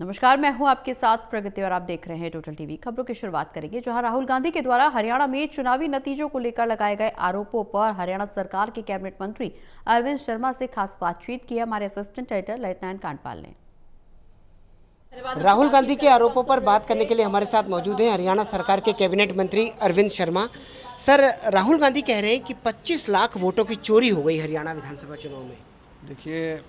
नमस्कार, मैं हूं आपके साथ प्रगति और आप देख रहे हैं टोटल टीवी। खबरों की शुरुआत करेंगे जहां राहुल गांधी के द्वारा हरियाणा में चुनावी नतीजों को लेकर लगाए गए आरोपों पर हरियाणा सरकार के कैबिनेट मंत्री अरविंद शर्मा से खास बातचीत की हमारे असिस्टेंट एडिटर लेफ्टिनेंट कांडपाल ने। राहुल गांधी के आरोपों पर बात करने के लिए हमारे साथ मौजूद हैं हरियाणा सरकार के कैबिनेट मंत्री अरविंद शर्मा। सर, राहुल गांधी कह रहे हैं कि 25 लाख वोटों की चोरी हो गई हरियाणा विधानसभा चुनाव में। देखिए,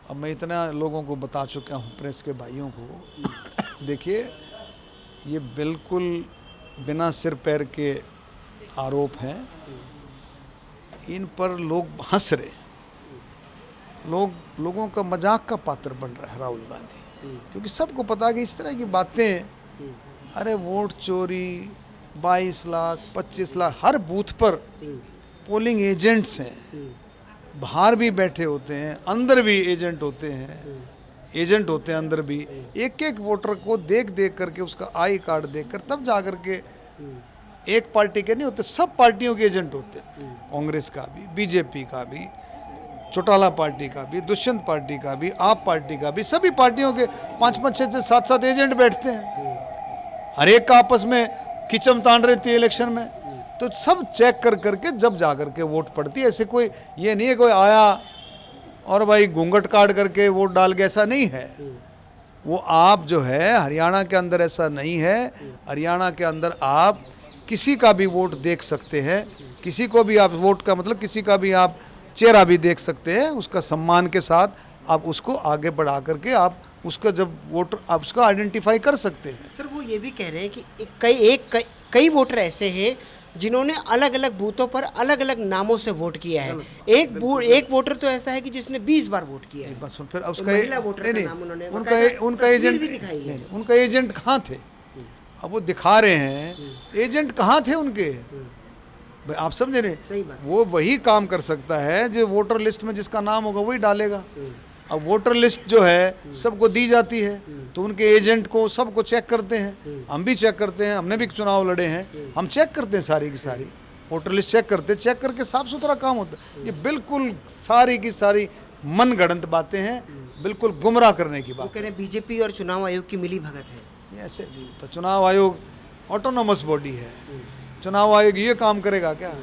अब मैं इतना लोगों को बता चुका हूँ, प्रेस के भाइयों को। देखिए, ये बिल्कुल बिना सिर पैर के आरोप हैं। इन पर लोग हंस रहे, लोगों का मजाक का पात्र बन रहा है राहुल गांधी, क्योंकि सबको पता है कि इस तरह की बातें, अरे वोट चोरी 22 लाख 25 लाख, हर बूथ पर पोलिंग एजेंट्स हैं, बाहर भी बैठे होते हैं, अंदर भी एजेंट होते हैं अंदर भी। एक एक वोटर को देख करके उसका आई कार्ड देखकर तब जा कर के, एक पार्टी के नहीं होते, सब पार्टियों के एजेंट होते हैं। कांग्रेस का भी, बीजेपी का भी, चौटाला पार्टी का भी, दुष्यंत पार्टी का भी, आप पार्टी का भी, सभी पार्टियों के 5-5, 6 से 7 एजेंट बैठते हैं। हर एक का आपस में खिचम तान रहती है इलेक्शन में, तो सब चेक करके जब जा करके वोट पड़ती है। ऐसे कोई ये नहीं है कोई आया और भाई घूंघट काट करके वोट डाल गया, ऐसा नहीं है। वो आप जो है हरियाणा के अंदर ऐसा नहीं है। हरियाणा के अंदर आप किसी का भी वोट देख सकते हैं, किसी को भी आप वोट का मतलब किसी का भी आप चेहरा भी देख सकते हैं, उसका सम्मान के साथ आप उसको आगे बढ़ा करके आप उसका जब वोटर आप उसका आइडेंटिफाई कर सकते हैं। सर, वो ये भी कह रहे हैं कि कई वोटर ऐसे हैं जिन्होंने अलग अलग बूथों पर अलग अलग नामों से वोट किया है। एक वोटर तो ऐसा है कि जिसने 20 बार वोट किया है। बस फिर उसका उनका एजेंट कहाँ थे? अब वो दिखा रहे हैं, एजेंट कहाँ थे उनके? भाई आप समझे नहीं, वो वही काम कर सकता है जो वोटर लिस्ट में जिसका नाम होगा वही डालेगा। अब वोटर लिस्ट जो है सबको दी जाती है, तो उनके एजेंट को सबको चेक करते हैं। हम भी चेक करते हैं, हमने भी चुनाव लड़े हैं, हम चेक करते हैं सारी की सारी वोटर लिस्ट चेक करके साफ सुथरा काम होता है। ये बिल्कुल सारी की सारी मनगढ़ंत बातें हैं, बिल्कुल गुमराह करने की बात। वो कह रहे हैं बीजेपी और चुनाव आयोग की मिली भगत है। ये ऐसे नहीं होता। चुनाव आयोग ऑटोनोमस बॉडी है। चुनाव आयोग ये काम करेगा क्या?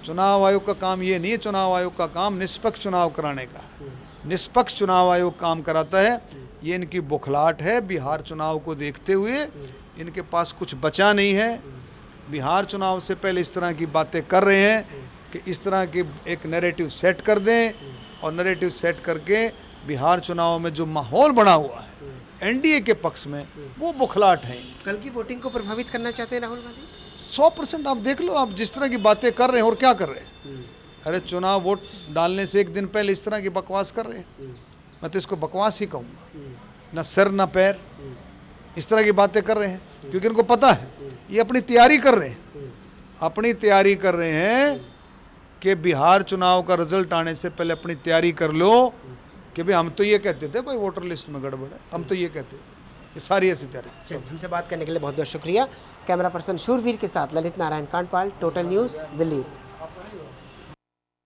चुनाव आयोग का काम ये नहीं है। चुनाव आयोग का काम निष्पक्ष चुनाव कराने का। निष्पक्ष चुनाव आयोग काम कराता है। ये इनकी बुखलाहट है। बिहार चुनाव को देखते हुए इनके पास कुछ बचा नहीं है। बिहार चुनाव से पहले इस तरह की बातें कर रहे हैं कि इस तरह के एक नैरेटिव सेट कर दें, और नैरेटिव सेट करके बिहार चुनाव में जो माहौल बना हुआ है एनडीए के पक्ष में, वो बुखलाहट है। कल की वोटिंग को प्रभावित करना चाहते हैं राहुल गांधी? 100% आप देख लो, आप जिस तरह की बातें कर रहे हैं और क्या कर रहे हैं। अरे चुनाव वोट डालने से एक दिन पहले इस तरह की बकवास कर रहे हैं, मैं तो इसको बकवास ही कहूँगा। ना सर ना पैर, इस तरह की बातें कर रहे हैं, क्योंकि इनको पता है ये अपनी तैयारी कर रहे हैं। अपनी तैयारी कर रहे हैं कि बिहार चुनाव का रिजल्ट आने से पहले अपनी तैयारी कर लो कि भाई हम तो ये कहते थे भाई वोटर लिस्ट में गड़बड़ है, हम तो ये कहते थे। ये सारी ऐसी तैयारी। हमसे बात करने के लिए बहुत बहुत शुक्रिया। कैमरा पर्सन शूरवीर के साथ ललित नारायण कांडपाल, टोटल न्यूज़, दिल्ली।